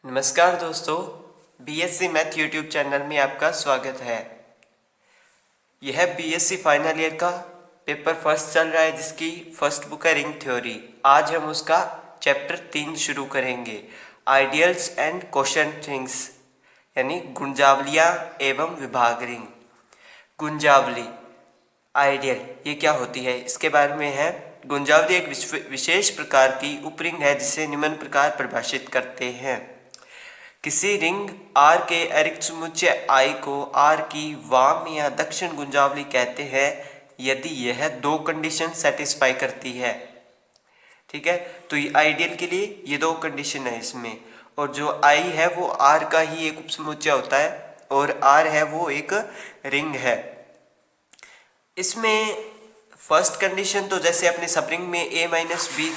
नमस्कार दोस्तों, BSc math YouTube channel में आपका स्वागत है। यह बीएससी फाइनल ईयर का पेपर फर्स्ट चल रहा है जिसकी फर्स्ट बुक है रिंग थ्योरी। आज हम उसका चैप्टर 3 शुरू करेंगे, आइडियल्स एंड क्वोशंट रिंग्स, यानी गुंजावलियाँ एवं विभाग रिंग। गुंजावली आइडियल ये क्या होती है, इसके बारे में है। गुंजावली एक विशेष प्रकार की उपरिंग है जिसे निम्न प्रकार परिभाषित करते हैं। किसी रिंग R के अरिक्त समुच्चय I को R की वाम या दक्षिण गुंजावली कहते हैं यदि यह दो कंडीशन सेटिस्फाई करती है। ठीक है, तो ये आइडियल के लिए ये दो कंडीशन है इसमें, और जो I है वो R का ही एक उपसमुच्चय होता है और R है वो एक रिंग है। इसमें फर्स्ट कंडीशन तो जैसे अपने सब रिंग में A-B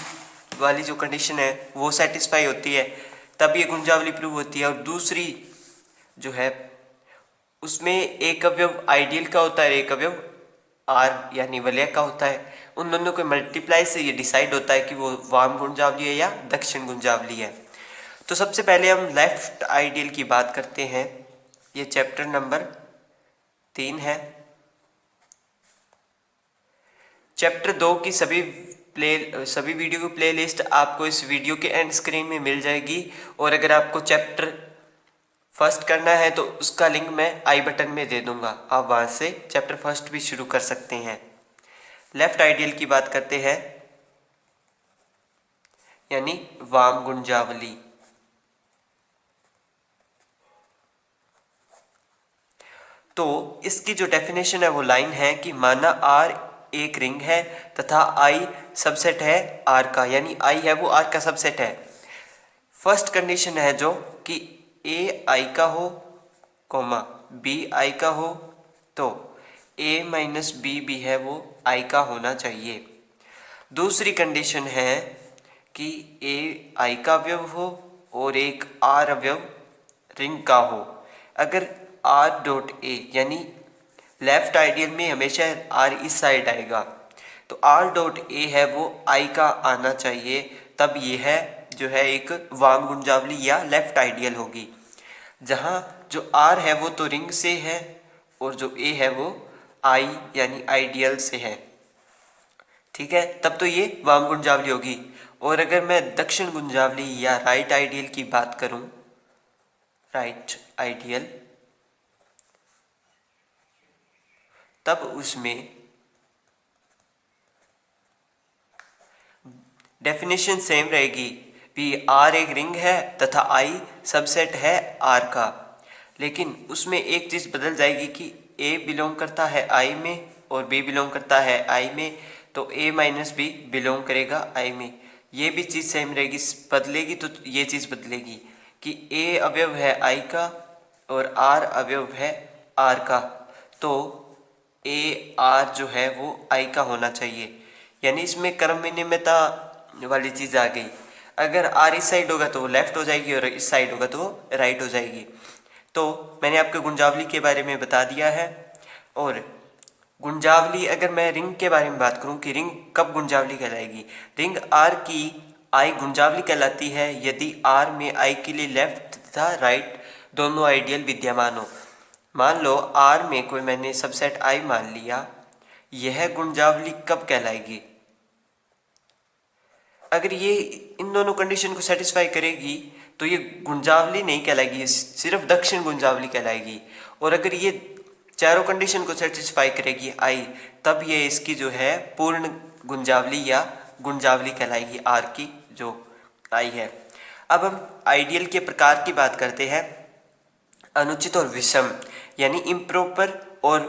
वाली जो कंडीशन है वो सेटिस्फाई होती है तब ये गुंजावली प्रूव होती है, और दूसरी जो है उसमें एक अवयव आइडियल का होता है, एक अवयव R यानी वलय का होता है। उन दोनों के मल्टीप्लाई से ये डिसाइड होता है कि वो वाम गुंजावली है या दक्षिण गुंजावली है। तो सबसे पहले हम लेफ्ट आइडियल की बात करते हैं। ये चैप्टर नंबर 3 है। चैप्टर 2 की सभी वीडियो की प्लेलिस्ट आपको इस वीडियो के एंड स्क्रीन में मिल जाएगी, और अगर आपको चैप्टर फर्स्ट करना है तो उसका लिंक मैं आई बटन में दे दूंगा, आप वहां से चैप्टर फर्स्ट भी शुरू कर सकते हैं। लेफ्ट आइडियल की बात करते हैं, यानी वाम गुंजावली। तो इसकी जो डेफिनेशन है वो लाइन है कि माना R एक रिंग है तथा I सबसेट है R का, यानी I है वो R का सबसेट है। फर्स्ट कंडीशन है जो कि A I का हो कोमा B I का हो तो A माइनस B भी है वो I का होना चाहिए। दूसरी कंडीशन है कि A I का अवयव हो और एक R अवयव रिंग का हो। अगर R डॉट A यानी लेफ्ट आइडियल में हमेशा R इस साइड आएगा, तो R डॉट A है वो I का आना चाहिए, तब ये है जो है एक वाम गुंजावली या लेफ्ट आइडियल होगी। जहाँ जो R है वो तो रिंग से है और जो A है वो I यानी आइडियल से है। ठीक है, तब तो ये वाम गुंजावली होगी। और अगर मैं दक्षिण गुंजावली या राइट आइडियल की बात करूं, राइट आइडियल, तब उसमें डेफिनेशन सेम रहेगी कि R एक रिंग है तथा I सबसेट है R का, लेकिन उसमें एक चीज़ बदल जाएगी कि A बिलोंग करता है I में और B बिलोंग करता है I में, तो A माइनस B बिलोंग करेगा I में। ये भी चीज़ सेम रहेगी, बदलेगी तो ये चीज़ बदलेगी कि A अवयव है I का और R अवयव है R का, तो A R जो है वो I का होना चाहिए। यानी इसमें क्रम विनिमयता वाली चीज़ आ गई। अगर R इस साइड होगा तो वो लेफ्ट हो जाएगी और इस साइड होगा तो वो राइट हो जाएगी। तो मैंने आपको गुंजावली के बारे में बता दिया है। और गुंजावली अगर मैं रिंग के बारे में बात करूं कि रिंग कब गुंजावली कहलाएगी, रिंग R की I गुंजावली कहलाती है यदि R में I के लिए लेफ्ट तथा राइट दोनों आइडियल विद्यमान हो। मान लो R में कोई मैंने सबसेट I मान लिया, यह गुंजावली कब कहलाएगी? अगर ये इन दोनों कंडीशन को सेटिस्फाई करेगी तो ये गुंजावली नहीं कहलाएगी, सिर्फ दक्षिण गुंजावली कहलाएगी। और अगर ये चारों कंडीशन को सेटिस्फाई करेगी I, तब ये इसकी जो है पूर्ण गुंजावली या गुंजावली कहलाएगी R की जो I है। अब हम आइडियल के प्रकार की बात करते हैं। अनुचित और विषम यानी इम्प्रॉपर और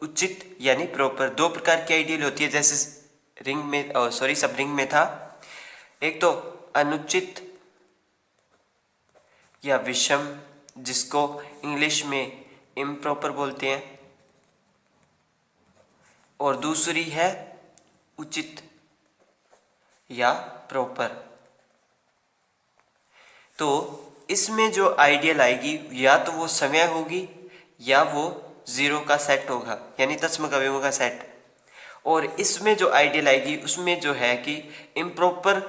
उचित यानी प्रॉपर, दो प्रकार की आइडियल होती है। जैसे रिंग में सब रिंग में था, एक तो अनुचित या विषम जिसको इंग्लिश में इम्प्रॉपर बोलते हैं, और दूसरी है उचित या प्रॉपर। तो इसमें जो आइडियल आएगी या तो वो समय होगी या वो जीरो का सेट होगा, यानी तत्सम अवयवों का सेट। और इसमें जो आइडियल आएगी उसमें जो है कि इम्प्रॉपर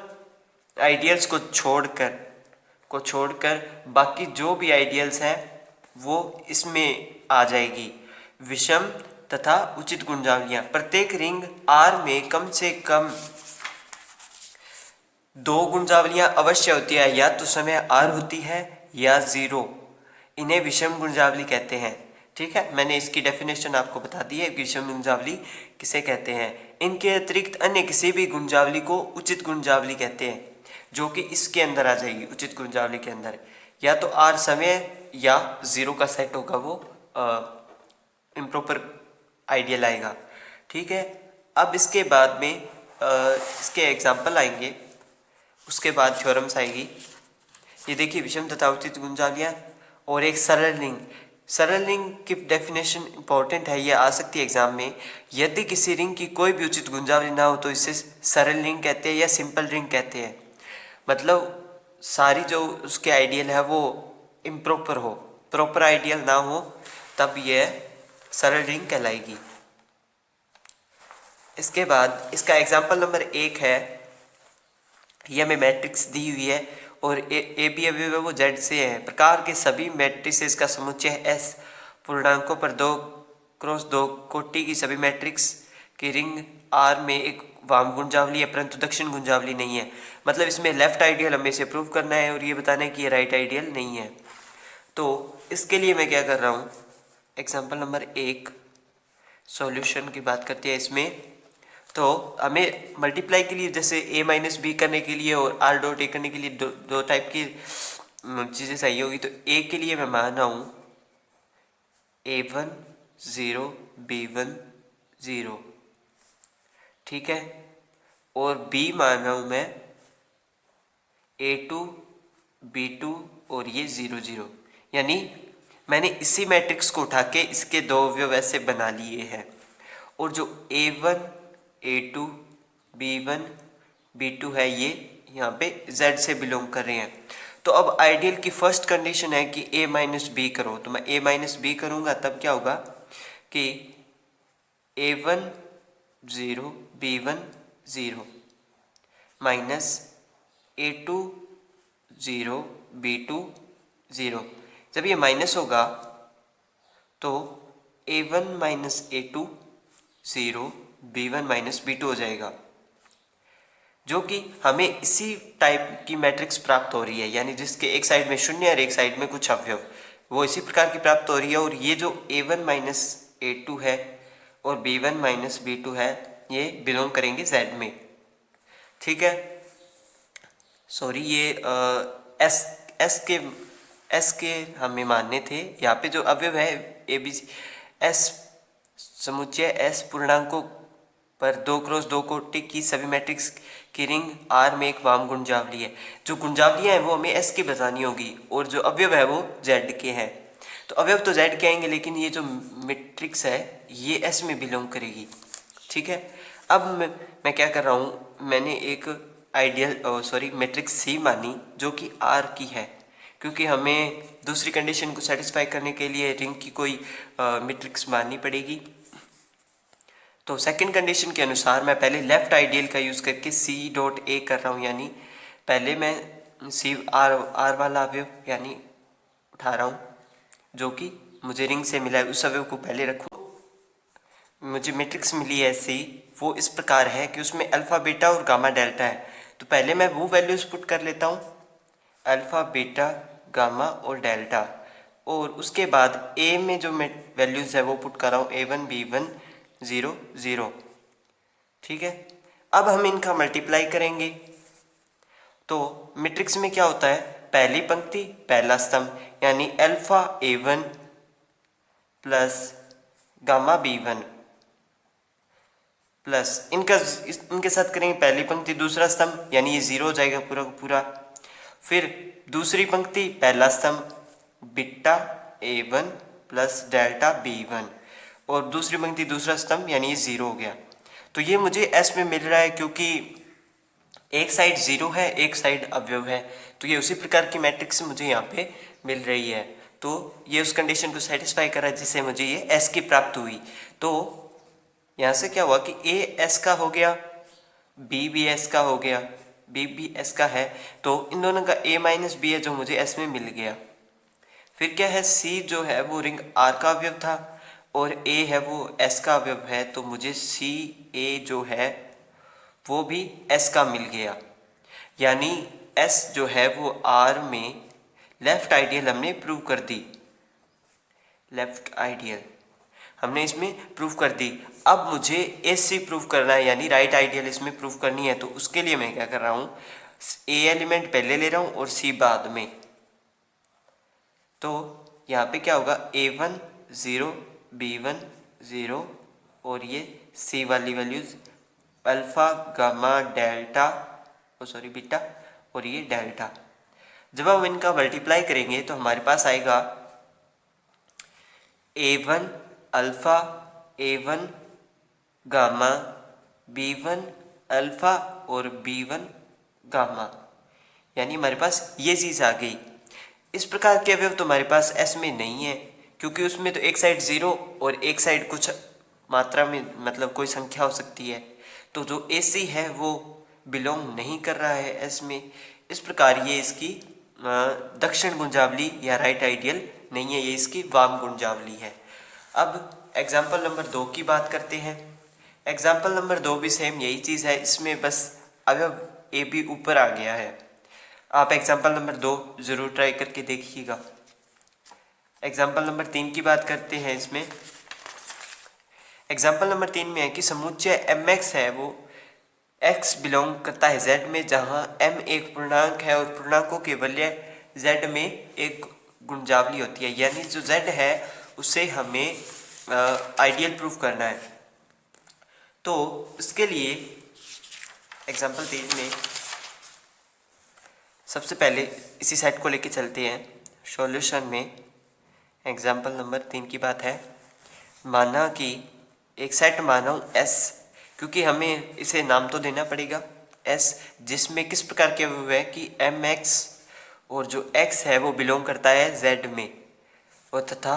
आइडियल्स को छोड़कर को छोड़कर बाकी जो भी आइडियल्स हैं वो इसमें आ जाएगी। विषम तथा उचित गुंजावलियां, प्रत्येक रिंग R में कम से कम 2 गुंजावलियां अवश्य होती है, या तो समय R होती है या 0। इन्हें विषम गुंजावली कहते हैं। ठीक है, मैंने इसकी डेफिनेशन आपको बता दी है, विषम गुंजावली किसे कहते हैं। इनके अतिरिक्त अन्य किसी भी गुंजावली को उचित गुंजावली कहते हैं, जो कि इसके अंदर आ जाएगी। उचित गुंजावली के अंदर या तो R समय या 0 का सेट होगा, वो इम्प्रॉपर आइडियल आएगा। ठीक है, अब इसके बाद में इसके एग्जाम्पल आएंगे, उसके बाद थ्योरम्स आएगी। ये देखिए, विषम तथा उचित गुंजावलियां और एक सरल रिंग। सरल रिंग की डेफिनेशन इंपॉर्टेंट है, ये आ सकती है एग्जाम में। यदि किसी रिंग की कोई भी उचित गुंजावली ना हो तो इसे सरल रिंग कहते हैं या सिंपल रिंग कहते हैं। मतलब सारी जो उसके आइडियल है वो इम्प्रॉपर हो, प्रॉपर आइडियल ना हो, तब यह सरल रिंग कहलाएगी। इसके बाद इसका एग्जाम्पल नंबर 1 है। ये हमें मैट्रिक्स दी हुई है और ए बी अवयव है वो जेड से है। प्रकार के सभी मैट्रिसेस का समुच्चय एस पूर्णांकों पर 2x2 कोटि की सभी मैट्रिक्स की रिंग आर में एक वाम गुंजावली है, परंतु दक्षिण गुंजावली नहीं है। मतलब इसमें लेफ्ट आइडियल हमें इसे प्रूव करना है और ये बताना है कि ये राइट आइडियल नहीं है। तो इसके लिए मैं क्या कर रहा हूँ, एग्जाम्पल नंबर 1 सॉल्यूशन की बात करते हैं। इसमें तो हमें मल्टीप्लाई के लिए जैसे a-b करने के लिए और r डॉट a करने के लिए दो टाइप की चीज़ें चाहिए होगी। तो a के लिए मैं मान रहा हूँ a1 0 b1 0, ठीक है, और b मान रहा हूँ मैं a2 b2 और ये 0 0। यानी मैंने इसी मैट्रिक्स को उठा के इसके 2 अवयव ऐसे बना लिए हैं। और जो a1 a2 b1 b2 है ये यहाँ पे z से बिलोंग कर रहे हैं। तो अब आइडियल की फर्स्ट कंडीशन है कि a माइनस बी करो। तो मैं a माइनस बी करूँगा तब क्या होगा कि a1 0 b1 0 minus a2 0 b2 0। जब ये माइनस होगा तो a1 minus a2 0 b1 minus b2 हो जाएगा, जो कि हमें इसी टाइप की मैट्रिक्स प्राप्त हो रही है। यानी जिसके एक साइड में शून्य और एक साइड में कुछ अवयव, वो इसी प्रकार की प्राप्त हो रही है। और ये जो a1 माइनस a2 है और b1 माइनस b2 है, ये बिलोंग करेंगे z में। ठीक है, सॉरी, ये एस के हमें मानने थे। यहाँ पे जो अवयव है ए बी एस समुच्चय एस पूर्णांकों पर 2x2 कोटि की सभी मैट्रिक्स की रिंग आर में एक वाम गुंजावली है। जो गुंजावलियां हैं वो हमें एस की बतानी होगी और जो अवयव है वो जेड के हैं। तो अवयव तो जेड के आएंगे, लेकिन ये जो मैट्रिक्स है ये एस में बिलोंग करेगी। ठीक है, अब मैं क्या कर रहा हूँ, मैंने एक आइडियल मैट्रिक्स सी मानी जो कि आर की है, क्योंकि हमें दूसरी कंडीशन को सेटिस्फाई करने के लिए रिंग की कोई मैट्रिक्स माननी पड़ेगी। तो सेकंड कंडीशन के अनुसार मैं पहले लेफ्ट आइडियल का यूज़ करके सी डॉट ए कर रहा हूँ। यानी पहले मैं सी आर वाला अवयव यानी उठा रहा हूँ जो कि मुझे रिंग से मिला है, उस अवयव को पहले रखूँ। मुझे मैट्रिक्स मिली है सी, वो इस प्रकार है कि उसमें अल्फ़ा बीटा और गामा डेल्टा है। तो पहले मैं वो वैल्यूज़ पुट कर लेता हूँ, अल्फ़ा बीटा गामा और डेल्टा, और उसके बाद ए में जो वैल्यूज़ है वो पुट कर रहा हूँ a1 b1 0 0। ठीक है, अब हम इनका मल्टीप्लाई करेंगे। तो मैट्रिक्स में क्या होता है, पहली पंक्ति पहला स्तंभ, यानी alpha a1 plus gamma b1 plus इनके साथ करेंगे पहली पंक्ति दूसरा स्तंभ, यानी ये 0 हो जाएगा पूरा का पूरा। फिर दूसरी पंक्ति पहला स्तंभ beta a1 plus delta b1, और दूसरी पंक्ति दूसरा स्तंभ, यानी ये 0 हो गया। तो ये मुझे S में मिल रहा है क्योंकि एक साइड 0 है, एक साइड अवयव है। तो ये उसी प्रकार की मैट्रिक्स मुझे यहाँ पे मिल रही है। तो ये उस कंडीशन को सेटिस्फाई कर रहा है जिससे मुझे ये S की प्राप्त हुई। तो यहाँ से क्या हुआ कि A S का हो गया, B भी S का हो गया, बी भी एस का है, तो इन दोनों का ए माइनस बी है जो मुझे एस में मिल गया। फिर क्या है, सी जो है वो रिंग आर का अवयव था और ए है वो एस का अवयव है, तो मुझे सी ए जो है वो भी एस का मिल गया। यानी एस जो है वो आर में लेफ्ट आइडियल हमने प्रूव कर दी, लेफ्ट आइडियल हमने इसमें प्रूव कर दी। अब मुझे एस सी प्रूव करना है, यानी राइट आइडियल इसमें प्रूव करनी है। तो उसके लिए मैं क्या कर रहा हूँ, ए एलिमेंट पहले ले रहा हूँ और सी बाद में। तो यहाँ पे क्या होगा, A1 0, B1 0 और ये C वाली values alpha gamma delta sorry beta और ये डेल्टा। जब हम इनका मल्टीप्लाई करेंगे तो हमारे पास आएगा A1 alpha, A1 gamma, B1 alpha और B1 गामा, यानी हमारे पास ये चीज़ आ गई। इस प्रकार के अवयव तो हमारे पास एस में नहीं है, क्योंकि उसमें तो एक साइड ज़ीरो और एक साइड कुछ मात्रा में मतलब कोई संख्या हो सकती है। तो जो ए सी है वो बिलोंग नहीं कर रहा है एस में। इस प्रकार ये इसकी दक्षिण गुंजावली या राइट आइडियल नहीं है, ये इसकी वाम गुंजावली है। अब एग्जाम्पल नंबर 2 की बात करते हैं। एग्जाम्पल नंबर 2 भी सेम यही चीज़ है, इसमें बस अवयव ए बी ऊपर आ गया है। आप एग्जाम्पल नंबर 2 ज़रूर ट्राई करके देखिएगा। एग्जाम्पल नंबर 3 की बात करते हैं। इसमें एग्जाम्पल नंबर 3 में है कि समुच्चय एम एक्स है वो एक्स बिलोंग करता है जेड में, जहाँ एम एक पूर्णांक है और पूर्णांकों के वलय जेड में एक गुंजावली होती है। यानी जो जेड है उसे हमें आइडियल प्रूफ करना है। तो इसके लिए एग्जाम्पल 3 में सबसे पहले इसी सेट को लेके चलते हैं सॉल्यूशन में। एग्जाम्पल नंबर 3 की बात है, माना कि एक सेट माना हूँ एस, क्योंकि हमें इसे नाम तो देना पड़ेगा एस, जिसमें किस प्रकार के अवयव है कि एम एक्स और जो एक्स है वो बिलोंग करता है जेड में, और तथा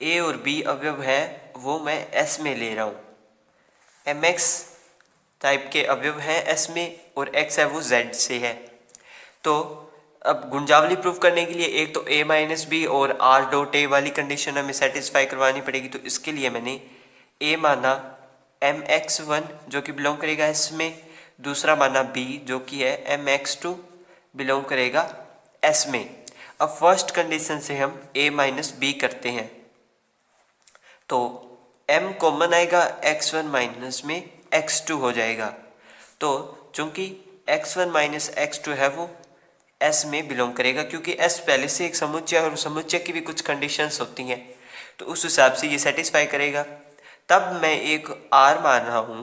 ए और बी अवयव है वो मैं एस में ले रहा हूँ। एम एक्स टाइप के अवयव हैं एस में और एक्स है वो जेड से है। तो अब गुंजावली प्रूफ करने के लिए एक तो ए माइनस बी और आर डॉट ए वाली कंडीशन हमें सेटिस्फाई करवानी पड़ेगी। तो इसके लिए मैंने ए माना एम एक्स वन जो कि बिलोंग करेगा एस में, दूसरा माना बी जो कि है एम एक्स टू बिलोंग करेगा एस में। अब फर्स्ट कंडीशन से हम ए माइनस बी करते हैं, तो m कॉमन आएगा x1 माइनस में x2 हो जाएगा। तो चूंकि x1 माइनस x2 है वो s में बिलोंग करेगा, क्योंकि s पहले से एक समुच्चय है और समुच्चय की भी कुछ कंडीशंस होती हैं, तो उस हिसाब से ये सेटिस्फाई करेगा। तब मैं एक r मान रहा हूँ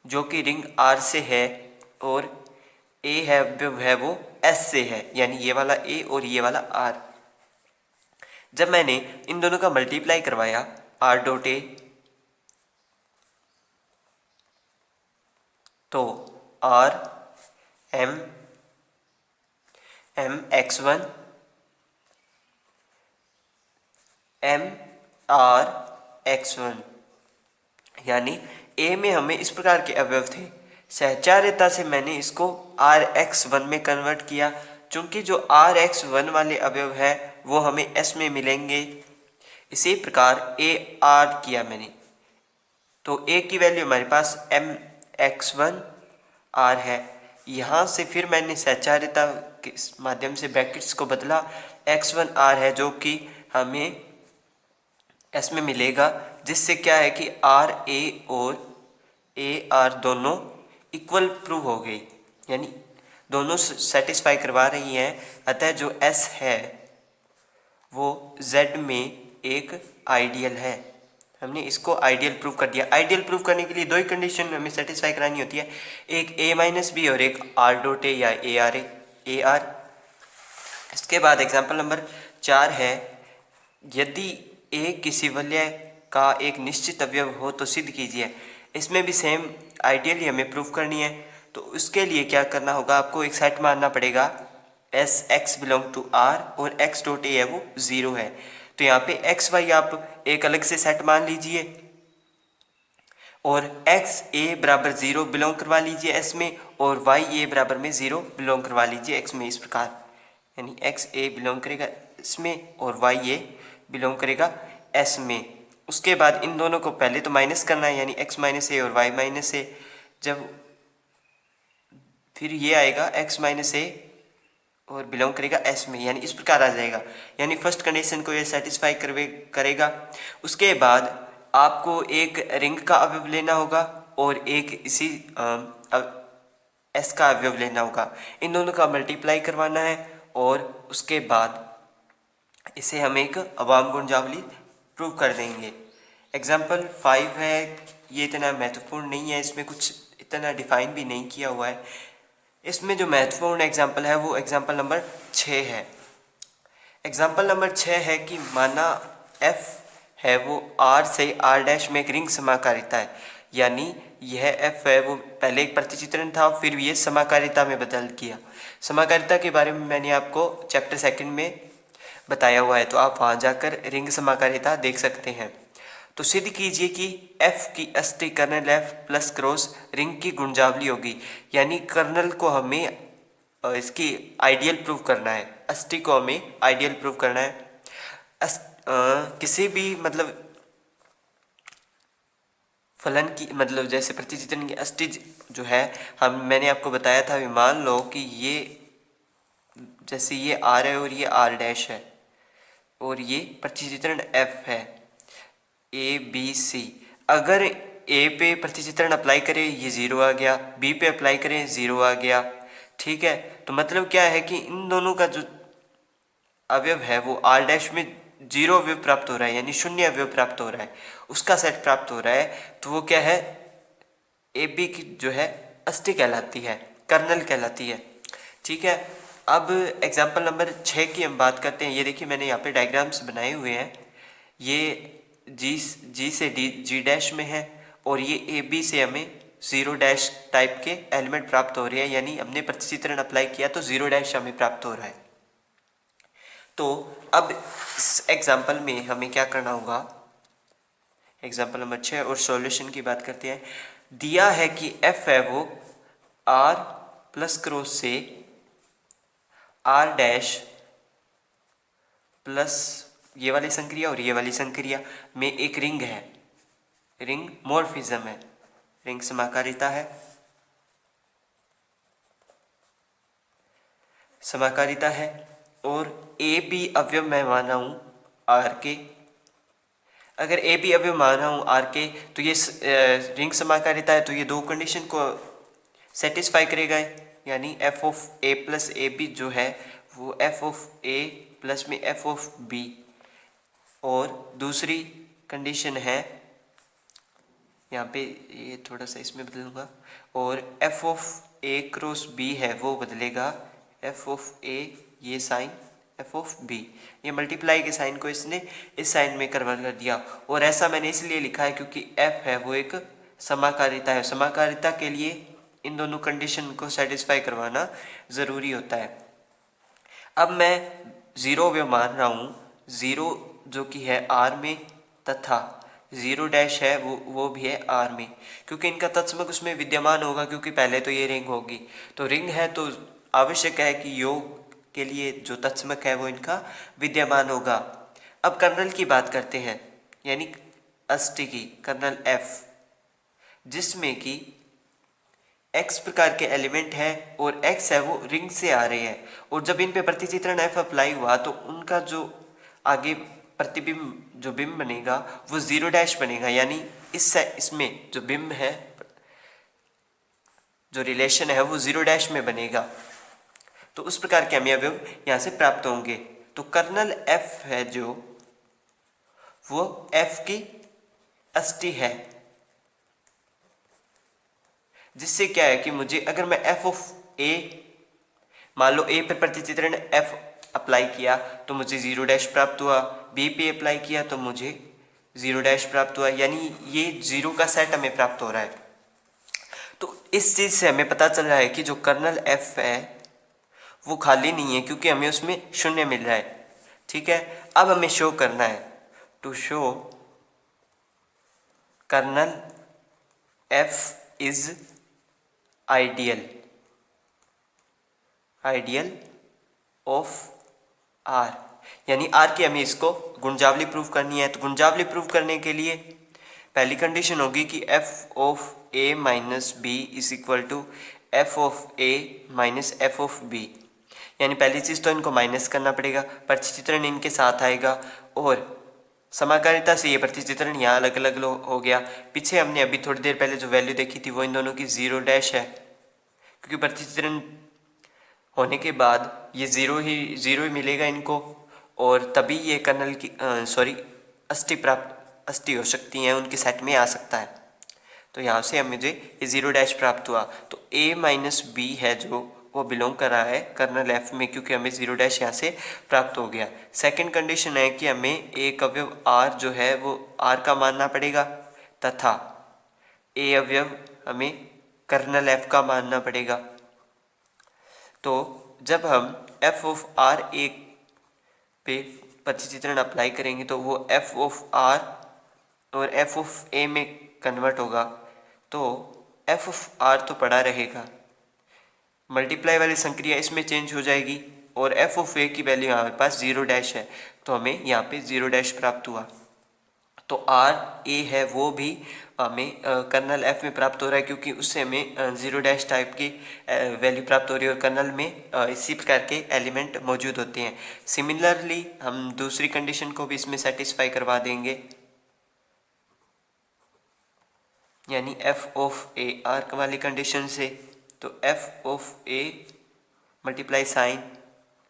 जो कि रिंग r से है और a है वो s से है, यानी ये वाला a और ये वाला r। जब मैंने इन दोनों का मल्टीप्लाई करवाया आर डॉट ए, तो R M x one M R x one, यानी ए में हमें इस प्रकार के अवयव थे। सहचार्यता से मैंने इसको आर एक्स वन में कन्वर्ट किया, चूंकि जो आर एक्स वन वाले अवयव है वो हमें एस में मिलेंगे। इसी प्रकार ए आर किया मैंने, तो ए की वैल्यू हमारे पास एम एक्स वन आर है। यहाँ से फिर मैंने सहचार्यता के माध्यम से ब्रैकेट्स को बदला, एक्स वन आर है जो कि हमें एस में मिलेगा, जिससे क्या है कि आर ए और ए आर दोनों इक्वल प्रूव हो गई, यानी दोनों सेटिस्फाई करवा रही हैं। अतः जो एस है वो जेड में एक आइडियल है। हमने इसको आइडियल प्रूव कर दिया। आइडियल प्रूव करने के लिए दो ही कंडीशन हमें सेटिस्फाई करानी होती है, एक ए माइनस बी और एक आर डॉट ए या ए आर। इसके बाद एग्जाम्पल नंबर 4 है, यदि ए किसी वलय का एक निश्चित अवयव हो तो सिद्ध कीजिए। इसमें भी सेम आइडियली हमें प्रूव करनी है। तो उसके लिए क्या करना होगा, आपको एक सेट मानना पड़ेगा S x belong to R और एक्स डॉट ए है वो 0 है। तो यहाँ पे एक्स वाई आप एक अलग से सेट मान लीजिए और एक्स ए बराबर 0 बिलोंग करवा लीजिए एस में, और वाई ए बराबर में 0 बिलोंग करवा लीजिए एक्स में। इस प्रकार यानी एक्स ए बिलोंग करेगा इसमें और वाई ए बिलोंग करेगा एस में। उसके बाद इन दोनों को पहले तो माइनस करना है, यानी एक्स माइनस ए और वाई माइनस ए। जब फिर ये आएगा एक्स माइनस ए और बिलोंग करेगा एस में, यानी इस प्रकार आ जाएगा। यानी फर्स्ट कंडीशन को ये सेटिस्फाई करेगा। उसके बाद आपको एक रिंग का अवयव लेना होगा और एक इसी एस का अवयव लेना होगा। इन दोनों का मल्टीप्लाई करवाना है और उसके बाद इसे हम एक अवाम गुणजावली प्रूव कर देंगे। एग्जाम्पल 5 है, ये इतना महत्वपूर्ण नहीं है, इसमें कुछ इतना डिफाइन भी नहीं किया हुआ है। इसमें जो महत्वपूर्ण एग्जाम्पल है वो एग्जाम्पल नंबर 6 है। एग्जाम्पल नंबर 6 है कि माना f है वो r से r डैश में एक रिंग समाकारिता है, यानी यह f है वो पहले एक प्रतिचित्रण था, फिर ये समाकारिता में बदल किया। समाकारिता के बारे में मैंने आपको चैप्टर 2 में बताया हुआ है, तो आप वहाँ जाकर रिंग समाकारिता देख सकते हैं। तो सिद्ध कीजिए कि f की अस्थि kernel f plus cross ring की गुणजावली होगी, यानी कर्नल को हमें इसकी आइडियल प्रूव करना है, अस्थि को हमें आइडियल प्रूव करना है। किसी भी मतलब फलन की मतलब जैसे प्रतिचित्रण की अस्थि जो है मैंने आपको बताया था, मान लो कि ये जैसे ये r है और ये r डैश है और ये प्रतिचित्रण f है ए बी सी। अगर ए पे प्रतिचित्रण अप्लाई करें ये 0 आ गया, बी पे अप्लाई करें 0 आ गया, ठीक है। तो मतलब क्या है कि इन दोनों का जो अवयव है वो r डैश में 0 अवयव प्राप्त हो रहा है, यानी शून्य अवयव प्राप्त हो रहा है, उसका सेट प्राप्त हो रहा है। तो वो क्या है, ए बी की जो है अस्थि कहलाती है, कर्नल कहलाती है, ठीक है। अब एग्जाम्पल नंबर 6 की हम बात करते हैं। ये देखिए मैंने यहाँ पे डायग्राम्स बनाए हुए हैं। ये जी से जी डैश में है और ये ए बी से हमें 0 डैश टाइप के एलिमेंट प्राप्त हो रहे हैं, यानी हमने प्रतिचित्रण अप्लाई किया तो 0 डैश हमें प्राप्त हो रहा है। तो अब इस एग्जाम्पल में हमें क्या करना होगा, एग्जाम्पल नंबर 6 और सॉल्यूशन की बात करते हैं। दिया है कि f है वो r प्लस क्रॉस से r डैश प्लस ये वाली संक्रिया और ये वाली संक्रिया में एक रिंग है, रिंग मॉर्फिज्म है, रिंग समाकारिता है, समाकारिता है। और ए बी अवयव मैं माना हूँ आर के। अगर ए बी अवयव माना हूँ आर के तो ये रिंग समाकारिता है, तो ये दो कंडीशन को सेटिस्फाई करेगा, यानी F of A plus A B जो है वो एफ ऑफ ए प्लस में एफ ऑफ बी। और दूसरी कंडीशन है यहाँ पे, ये थोड़ा सा इसमें बदलूंगा, और F of A cross B है वो बदलेगा एफ ऑफ ए, ये साइन एफ ऑफ बी, ये मल्टीप्लाई के साइन को इसने इस साइन में कन्वर्ट कर दिया। और ऐसा मैंने इसलिए लिखा है क्योंकि एफ है वो एक समाकारिता है, समाकारिता के लिए इन दोनों कंडीशन को सेटिस्फाई करवाना ज़रूरी होता है। अब मैं 0 अवयव मान रहा हूँ, 0 जो कि है आर में तथा 0 डैश है वो भी है आर में, क्योंकि इनका तत्समक उसमें विद्यमान होगा, क्योंकि पहले तो ये रिंग होगी। तो रिंग है तो आवश्यक है कि योग के लिए जो तत्समक है वो इनका विद्यमान होगा। अब कर्नल की बात करते हैं, यानी अष्टी की कर्नल एफ, जिसमें कि x प्रकार के एलिमेंट है और x है वो रिंग से आ रहे हैं, और जब इन पे प्रतिचित्रण f अप्लाई हुआ तो उनका जो आगे प्रतिबिंब जो बिंब बनेगा वो 0 डैश बनेगा, यानी इसमें जो बिंब है जो रिलेशन है वो 0 डैश में बनेगा। तो उस प्रकार के हमें अवयव यहाँ से प्राप्त होंगे। तो कर्नल f है जो वो f की अष्टी है, जिससे क्या है कि मुझे अगर मैं f ऑफ a मान लो a पर प्रतिचित्रण f अप्लाई किया तो मुझे 0 डैश प्राप्त हुआ, b पे अप्लाई किया तो मुझे 0 डैश प्राप्त हुआ, यानी ये 0 का सेट हमें प्राप्त हो रहा है। तो इस चीज से हमें पता चल रहा है कि जो कर्नल f है वो खाली नहीं है, क्योंकि हमें उसमें शून्य मिल रहा है, ठीक है। अब हमें शो करना है, to show kernel F is ideal of R, यानी आर की हमें इसको गुणजावली प्रूव करनी है। तो गुणजावली प्रूव करने के लिए पहली कंडीशन होगी कि F of A minus B is equal to F of A minus F of B, यानी पहली चीज़ तो इनको माइनस करना पड़ेगा, प्रतिचित्रण इनके साथ आएगा और समाकारिता से ये प्रतिचित्रण यहाँ अलग अलग हो गया। पीछे हमने अभी थोड़ी देर पहले जो वैल्यू देखी थी वो इन दोनों की जीरो डैश है, क्योंकि प्रतिचित्रण होने के बाद ये जीरो ही मिलेगा इनको, और तभी ये कर्नल की अष्टी हो सकती हैं, उनके सेट में आ सकता है। तो यहाँ से हम मुझे ये जीरो डैश प्राप्त हुआ। तो a माइनस बी है जो वो बिलोंग कर रहा है कर्नल एफ में, क्योंकि हमें जीरो डैश यहाँ से प्राप्त हो गया। सेकंड कंडीशन है कि हमें एक अवयव r जो है वो r का मानना पड़ेगा, तथा a अवयव हमें कर्नल एफ का मानना पड़ेगा। तो जब हम एफ ऑफ आर एक पे प्रतिचित्रण अप्लाई करेंगे तो वो एफ ऑफ आर और एफ ऑफ ए में कन्वर्ट होगा। तो एफ ऑफ आर तो पड़ा रहेगा, मल्टीप्लाई वाली संक्रिया इसमें चेंज हो जाएगी, और एफ ऑफ ए की वैल्यू हमारे पास जीरो डैश है, तो हमें यहाँ पे जीरो डैश प्राप्त हुआ। तो आर ए है वो भी हमें कर्नल एफ में प्राप्त हो रहा है, क्योंकि उससे हमें जीरो डैश टाइप की वैल्यू प्राप्त हो रही है, और कर्नल में इसी प्रकार के एलिमेंट मौजूद होते हैं। सिमिलरली हम दूसरी कंडीशन को भी इसमें सेटिस्फाई करवा देंगे, यानी एफ ऑफ ए आर वाली कंडीशन से। तो F of A multiply sign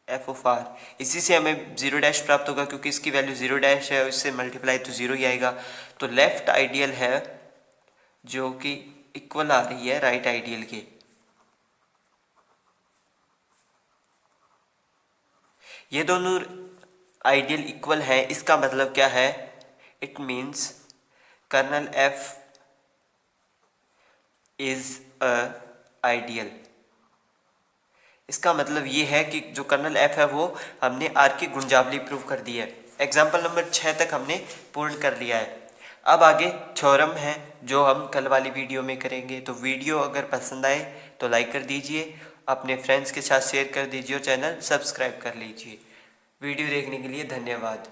F of R, इसी से हमें जीरो डैश प्राप्त होगा, क्योंकि इसकी वैल्यू जीरो डैश है और इससे मल्टीप्लाई तो जीरो ही आएगा। तो लेफ्ट आइडियल है जो कि इक्वल आ रही है राइट आइडियल के। ये दोनों आइडियल इक्वल है, इसका मतलब क्या है? It means kernel F is a ideal. इसका मतलब ये है कि जो कर्नल एफ है वो हमने आर की गुणजावली प्रूव कर दी है। एग्जाम्पल नंबर 6 तक हमने पूर्ण कर लिया है। अब आगे थ्योरम है जो हम कल वाली वीडियो में करेंगे। तो वीडियो अगर पसंद आए तो लाइक कर दीजिए, अपने फ्रेंड्स के साथ शेयर कर दीजिए और चैनल सब्सक्राइब कर लीजिए। वीडियो देखने के लिए धन्यवाद।